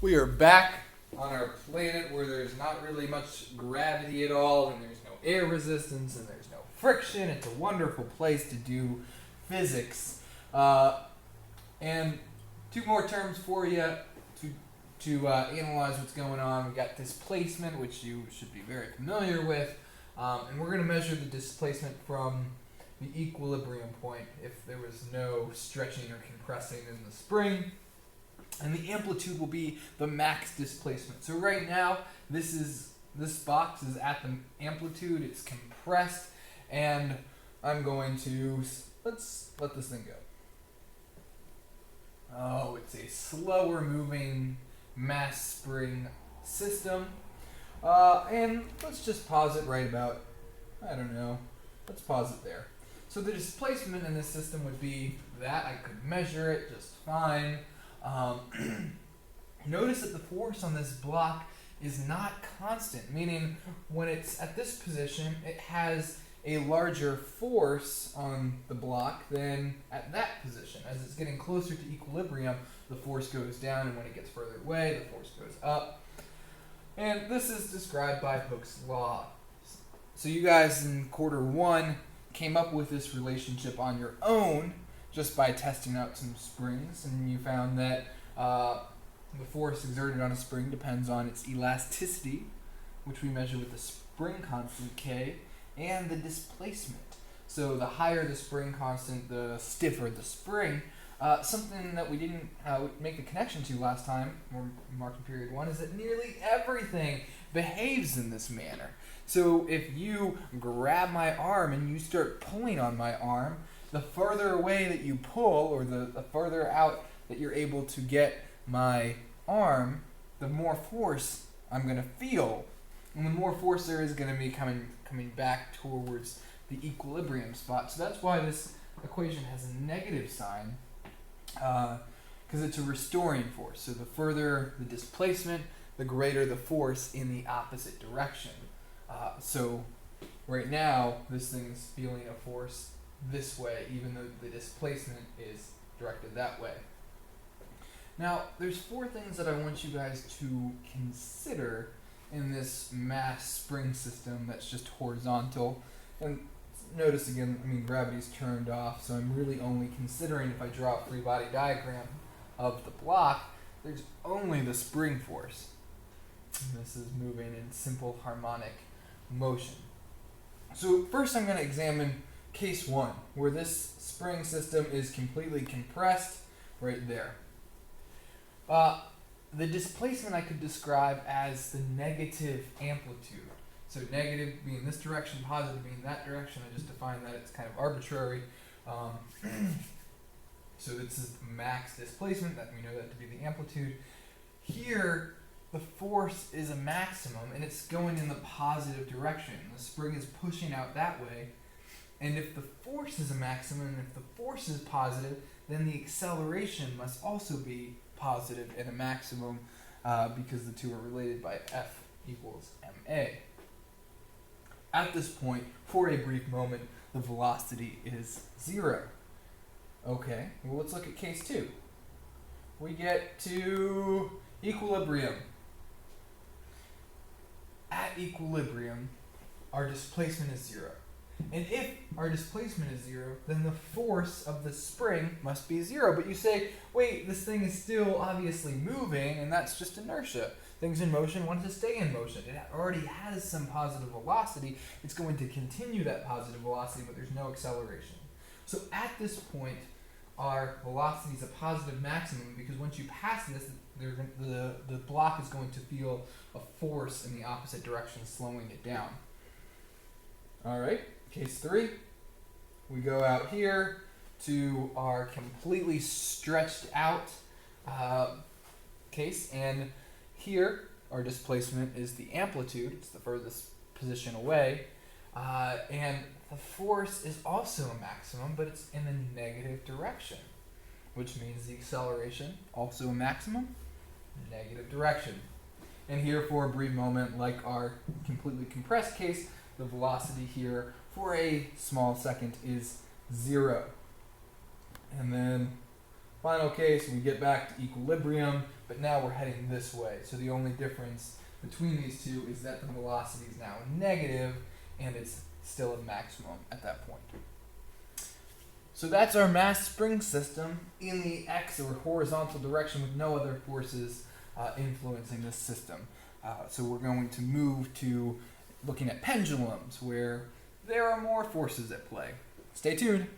We are back on our planet where there's not really much gravity at all, and there's no air resistance, and there's no friction. It's a wonderful place to do physics. And two more terms for you to analyze what's going on. We've got displacement, which you should be very familiar with, and we're going to measure the displacement from the equilibrium point if there was no stretching or compressing in the spring. And the amplitude will be the max displacement. So right now, this box is at the amplitude. It's compressed, and I'm going to let's let this thing go. Oh, it's a slower moving mass spring system, and let's just pause it right about. I don't know. Let's pause it there. So the displacement in this system would be that. I could measure it just fine. Notice that the force on this block is not constant, meaning when it's at this position, it has a larger force on the block than at that position. As it's getting closer to equilibrium, the force goes down, and when it gets further away, the force goes up. And this is described by Hooke's law. So you guys in quarter one came up with this relationship on your own just by testing out some springs, and you found that the force exerted on a spring depends on its elasticity, which we measure with the spring constant K, and the displacement. So the higher the spring constant, the stiffer the spring. Something that we didn't make the connection to last time, or marking period one, is that nearly everything behaves in this manner. So if you grab my arm and you start pulling on my arm, the further away that you pull, or the further out that you're able to get my arm, the more force I'm going to feel. And the more force there is going to be coming back towards the equilibrium spot. So that's why this equation has a negative sign, because it's a restoring force. So the further the displacement, the greater the force in the opposite direction. So right now, this thing is feeling a force this way, even though the displacement is directed that way. Now, there's four things that I want you guys to consider in this mass spring system that's just horizontal. And notice again, gravity's turned off, so I'm really only considering, if I draw a free body diagram of the block, there's only the spring force. And this is moving in simple harmonic motion. So first I'm going to examine case one, where this spring system is completely compressed right there. The displacement I could describe as the negative amplitude. So negative being this direction, positive being that direction. I just defined that. It's kind of arbitrary. So this is the max displacement. That we know that to be the amplitude. Here, the force is a maximum, and it's going in the positive direction. The spring is pushing out that way. And if the force is a maximum, and if the force is positive, then the acceleration must also be positive and a maximum, because the two are related by F equals ma. At this point, for a brief moment, the velocity is 0. Okay, well, let's look at case 2. We get to equilibrium. At equilibrium, our displacement is 0. And if our displacement is 0, then the force of the spring must be 0. But you say, wait, this thing is still obviously moving, and that's just inertia. Things in motion want to stay in motion. It already has some positive velocity. It's going to continue that positive velocity, but there's no acceleration. So at this point, our velocity is a positive maximum, because once you pass this, the block is going to feel a force in the opposite direction, slowing it down. All right. Case 3, we go out here to our completely stretched out case, and here our displacement is the amplitude. It's the furthest position away, and the force is also a maximum, but it's in the negative direction, which means the acceleration, also a maximum, negative direction. And here, for a brief moment, like our completely compressed case, the velocity here for a small second is 0. And then Final case, we get back to equilibrium, but now we're heading this way. So the only difference between these two is that the velocity is now negative, and it's still at maximum at that point. So that's our mass spring system in the x or horizontal direction with no other forces influencing this system. So we're going to move to looking at pendulums where there are more forces at play. Stay tuned.